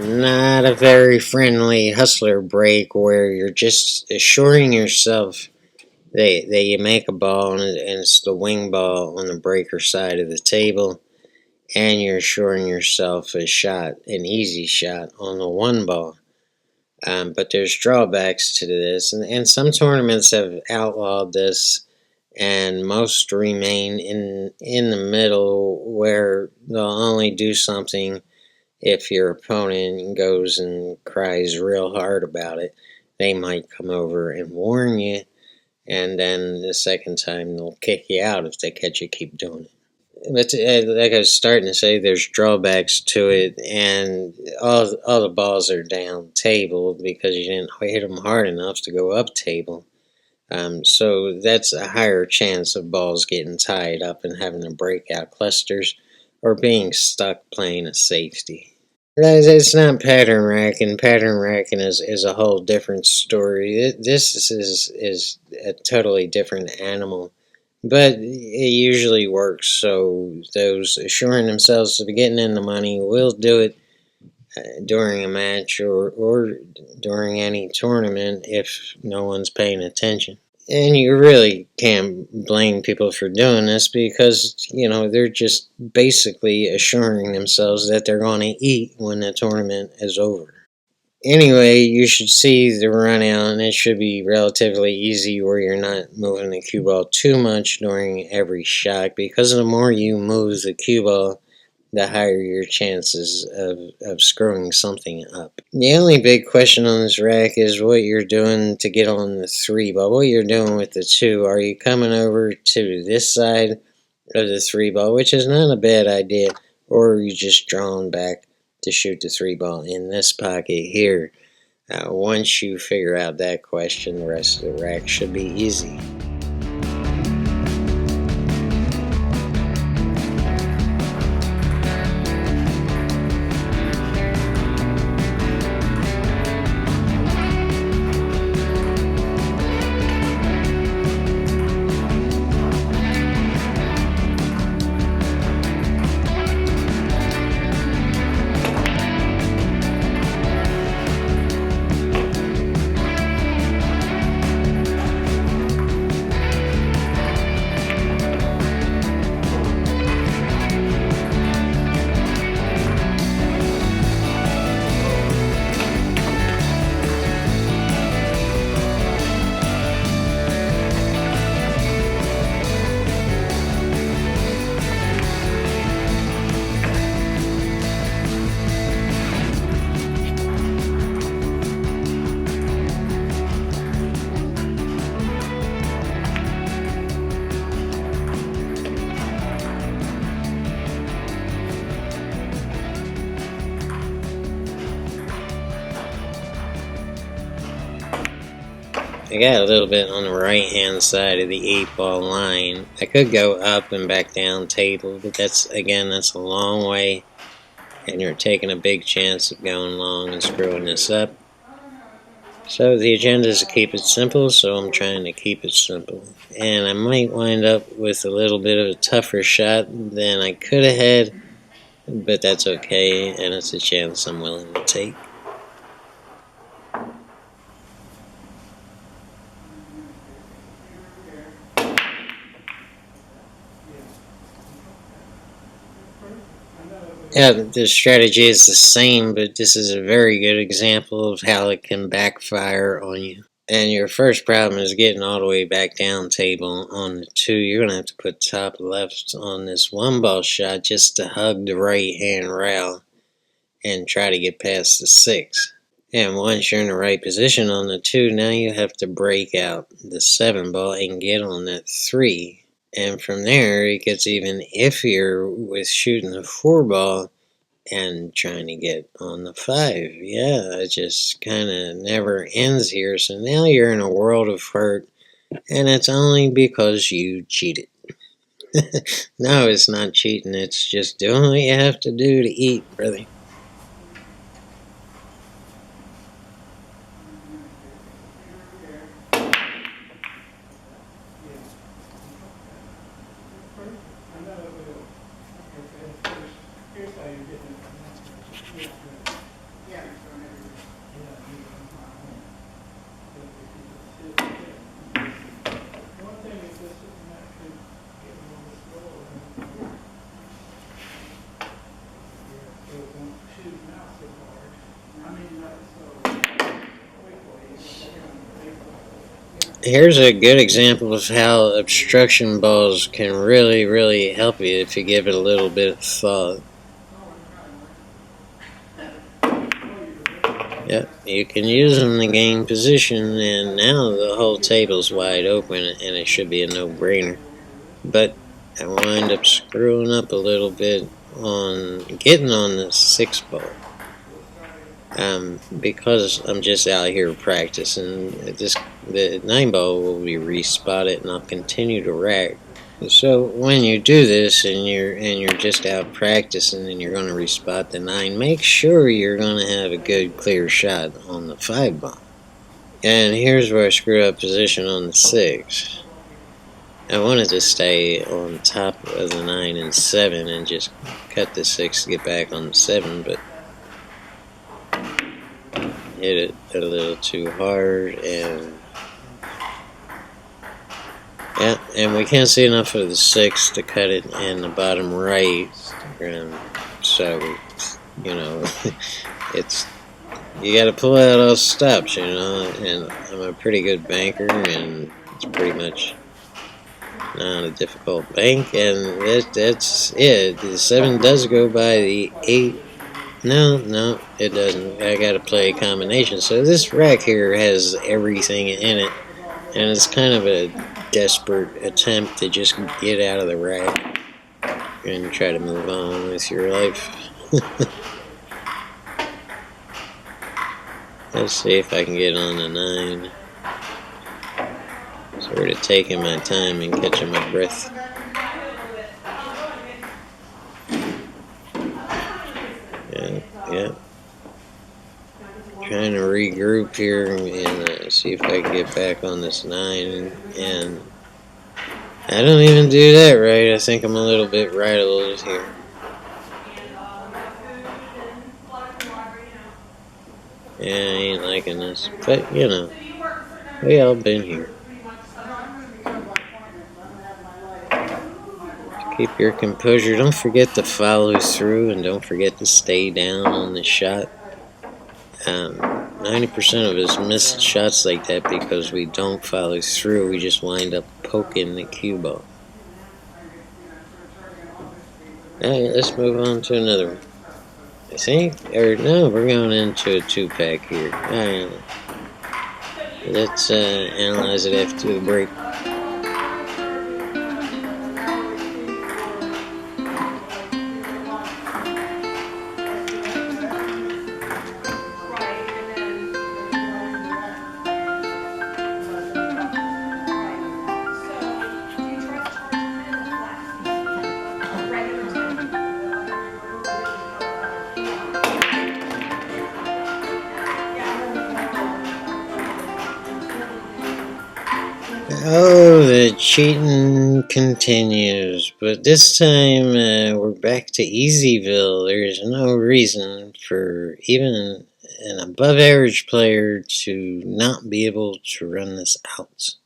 not a very friendly hustler break where you're just assuring yourself that you make a ball and it's the wing ball on the breaker side of the table, and you're assuring yourself a shot, an easy shot on the one ball. But there's drawbacks to this, and some tournaments have outlawed this, and most remain in the middle where they'll only do something if your opponent goes and cries real hard about it. They might come over and warn you, and then the second time they'll kick you out if they catch you keep doing it. But like I was starting to say, there's drawbacks to it, and all the balls are down table because you didn't hit them hard enough to go up table. So that's a higher chance of balls getting tied up and having to break out clusters or being stuck playing a safety. It's not pattern racking. Pattern racking is a whole different story. This is a totally different animal. But it usually works, so those assuring themselves of getting in the money will do it during a match or during any tournament if no one's paying attention. And you really can't blame people for doing this because, they're just basically assuring themselves that they're going to eat when the tournament is over. Anyway, you should see the run out, and it should be relatively easy where you're not moving the cue ball too much during every shot, because the more you move the cue ball, the higher your chances of screwing something up. The only big question on this rack is what you're doing to get on the 3 ball. What you're doing with the 2. Are you coming over to this side of the 3 ball, which is not a bad idea, or are you just drawing back to shoot the 3 ball in this pocket here? Once you figure out that question, the rest of the rack should be easy. I got a little bit on the right hand side of the 8 ball line. I could go up and back down table, but that's a long way, and you're taking a big chance of going long and screwing this up. So the agenda is to keep it simple, so I'm trying to keep it simple. And I might wind up with a little bit of a tougher shot than I could have had, but that's okay, and it's a chance I'm willing to take. Yeah, the strategy is the same, but this is a very good example of how it can backfire on you. And your first problem is getting all the way back down table on the 2. You're going to have to put top left on this 1 ball shot just to hug the right hand rail and try to get past the 6. And once you're in the right position on the 2, now you have to break out the 7 ball and get on that 3. And from there, it gets even iffier with shooting the 4 ball and trying to get on the 5. Yeah, it just kind of never ends here. So now you're in a world of hurt, and it's only because you cheated. No, it's not cheating. It's just doing what you have to do to eat, brother. Here's a good example of how obstruction balls can really, really help you if you give it a little bit of thought. Yep, you can use them to gain position, and now the whole table's wide open, and it should be a no-brainer. But I wind up screwing up a little bit on getting on the 6 ball. Because I'm just out here practicing. The 9 ball will be respotted, and I'll continue to rack. So when you do this and you're just out practicing and you're going to respot the 9, make sure you're going to have a good clear shot on the 5 ball. And here's where I screw up position on the 6. I wanted to stay on top of the 9 and 7 and just cut the 6 to get back on the 7, but hit it a little too hard, and yeah, and we can't see enough of the 6 to cut it in the bottom right, so it's you got to pull out all stops, and I'm a pretty good banker, and it's pretty much not a difficult bank, and that's it. The 7 does go by the 8. No, it doesn't. I gotta play a combination. So this rack here has everything in it, and it's kind of a desperate attempt to just get out of the rack and try to move on with your life. Let's see if I can get on the 9. Sort of taking my time and catching my breath. Yeah. Trying to regroup here and see if I can get back on this 9. And I don't even do that right. I think I'm a little bit rattled here. Yeah, I ain't liking this. But, we all been here. Keep your composure. Don't forget to follow through, and don't forget to stay down on the shot. 90% of us miss shots like that because we don't follow through. We just wind up poking the cue ball. Alright, let's move on to another one. I think, or no, we're going into a 2-pack here. Alright, let's analyze it after the break. Oh, the cheating continues, but this time we're back to Easyville. There's no reason for even an above average player to not be able to run this out.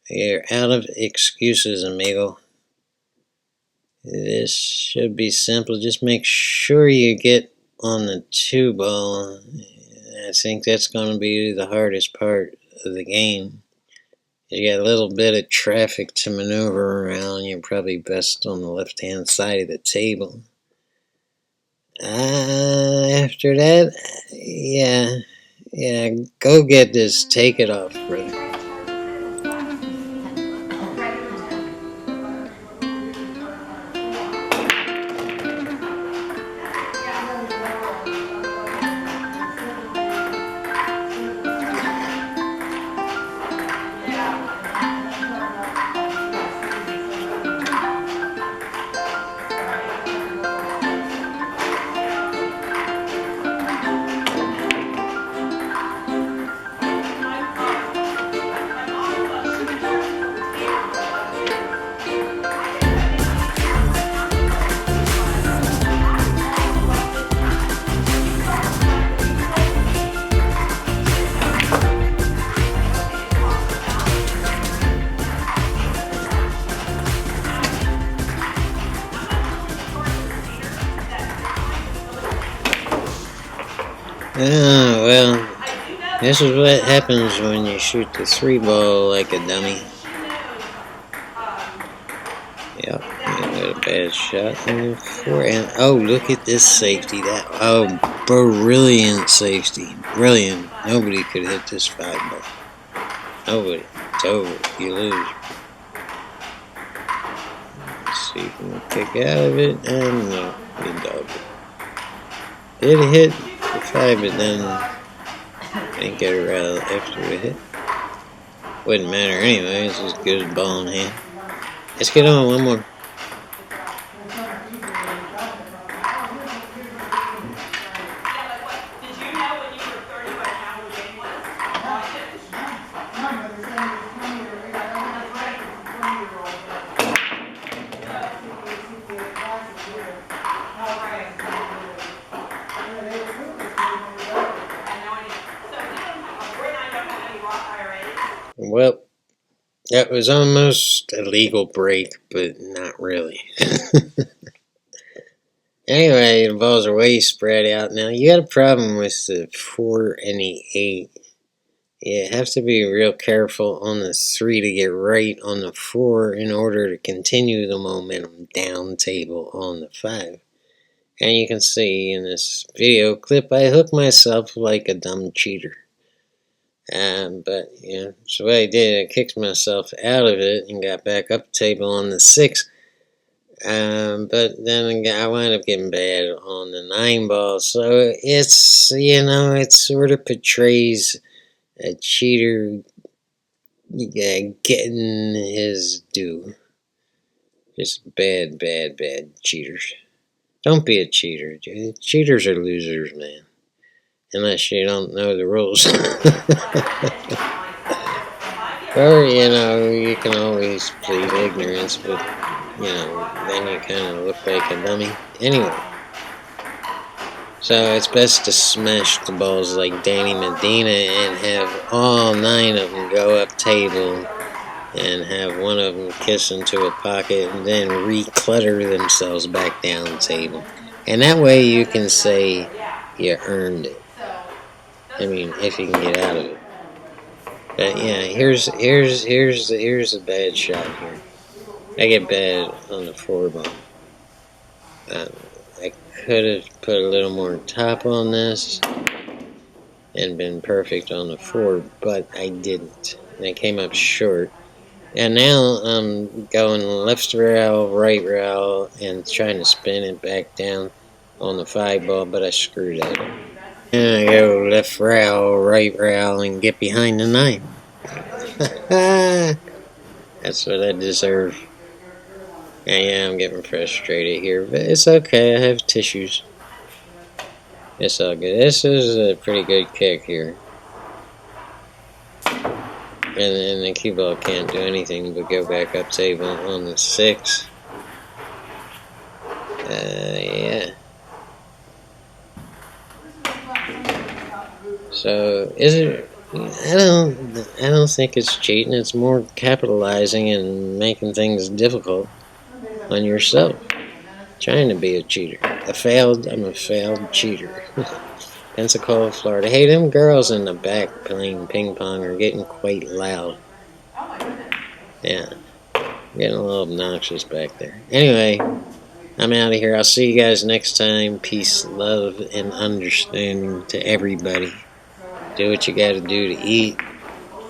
You're out of excuses, amigo. This should be simple. Just make sure you get on the 2 ball. I think that's going to be the hardest part of the game. You got a little bit of traffic to maneuver around. You're probably best on the left-hand side of the table. After that, yeah, go get this. Take it off, brother. Oh, well, this is what happens when you shoot the 3 ball like a dummy. Yep, I got a bad shot in the 4. And oh, look at this safety. Brilliant safety. Brilliant. Nobody could hit this 5 ball. Nobody. It's over. You lose. Let's see if we can kick out of it. And no, you dogged it. Did hit the 5, but then didn't get it right after the hit. Wouldn't matter anyway. It's as good as ball in hand. Let's get on one more. Well, that was almost a legal break, but not really. Anyway, the balls are way spread out now. You got a problem with the 4 and the 8. You have to be real careful on the 3 to get right on the 4 in order to continue the momentum down table on the 5. And you can see in this video clip, I hook myself like a dumb cheater. But, that's what I did. I kicked myself out of it and got back up table on the 6. But then I wound up getting bad on the 9 ball. So it's, it sort of portrays a cheater getting his due. Just bad cheaters. Don't be a cheater. Cheaters are losers, man. Unless you don't know the rules. Or, you can always plead ignorance, but, then you kind of look like a dummy. Anyway. So it's best to smash the balls like Danny Medina and have all 9 of them go up table and have one of them kiss into a pocket and then reclutter themselves back down table. And that way you can say you earned it. I mean, if you can get out of it. But yeah, here's a bad shot here. I get bad on the 4 ball. I could have put a little more top on this and been perfect on the 4, but I didn't. I came up short. And now I'm going left rail, right rail, and trying to spin it back down on the 5 ball, but I screwed that up. And I go left rail, right rail, and get behind the 9. That's what I deserve. And yeah, I'm getting frustrated here, but it's okay. I have tissues. It's all good. This is a pretty good kick here. And the cue ball can't do anything but go back up table on the 6. Yeah. So is it? I don't think it's cheating. It's more capitalizing and making things difficult on yourself. Trying to be a cheater. I'm a failed cheater. Pensacola, Florida. Hey, them girls in the back playing ping pong are getting quite loud. Yeah, getting a little obnoxious back there. Anyway, I'm out of here. I'll see you guys next time. Peace, love, and understanding to everybody. Do what you gotta do to eat.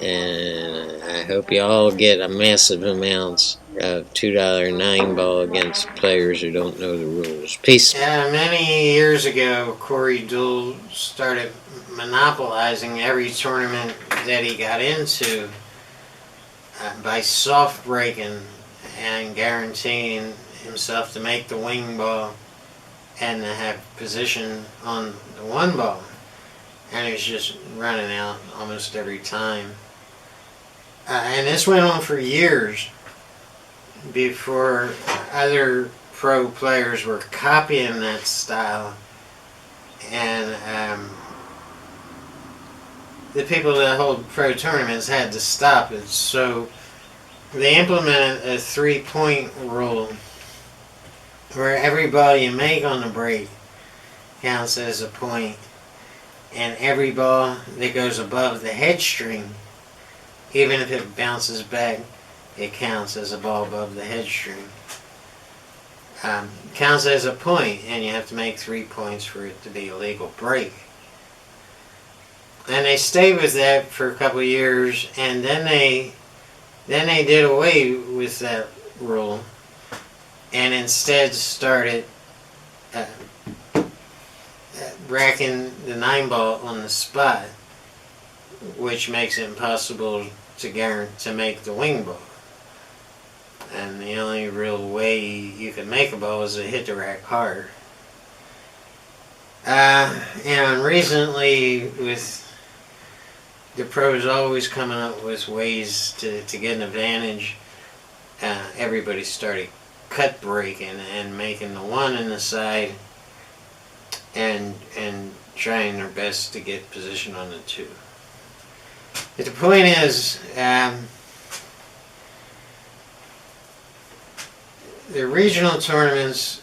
And I hope you all get a massive amounts of $2 9 ball against players who don't know the rules. Peace. Many years ago, Corey Deuel started monopolizing every tournament that he got into by soft breaking and guaranteeing himself to make the wing ball and to have position on the 1 ball. And he was just running out almost every time. And this went on for years before other pro players were copying that style. And the people that hold pro tournaments had to stop it. So they implemented a 3-point rule where every ball you make on the break counts as a point. and every ball that goes above the head string, even if it bounces back, it counts as a ball above the head string. Counts as a point, and you have to make 3 points for it to be a legal break. And they stayed with that for a couple of years, and then they did away with that rule, and instead started racking the 9-ball on the spot, which makes it impossible to make the wing ball. And the only real way you can make a ball is to hit the rack hard. And recently, with the pros always coming up with ways to get an advantage, everybody started cut breaking and making the 1 in the side and trying their best to get position on the 2. But the point is, the regional tournaments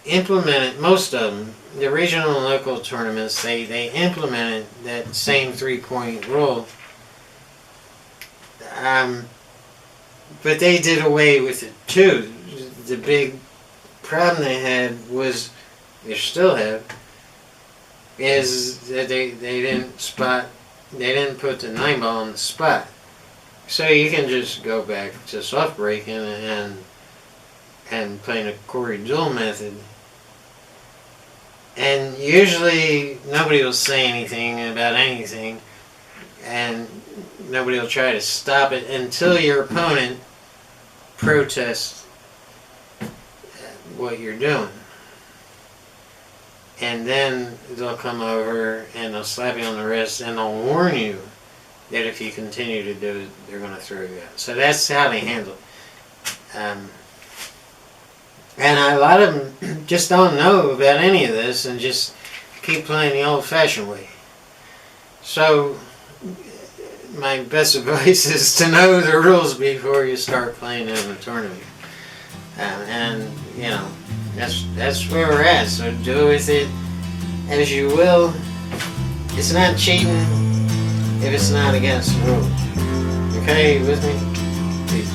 implemented, most of them, the regional and local tournaments, they implemented that same 3-point rule. But they did away with it too. The big problem they had was, they still have, is that they didn't put the 9-ball on the spot. So you can just go back to soft breaking and playing a Corey dual method. And usually nobody will say anything about anything, and nobody will try to stop it until your opponent protests what you're doing. And then they'll come over and they'll slap you on the wrist and they'll warn you that if you continue to do it, they're going to throw you out. So that's how they handle it. And a lot of them just don't know about any of this and just keep playing the old-fashioned way. So my best advice is to know the rules before you start playing in a tournament. And you know, that's where we're at. So do with it as you will. It's not cheating if it's not against the rules. Okay, you with me? Peace.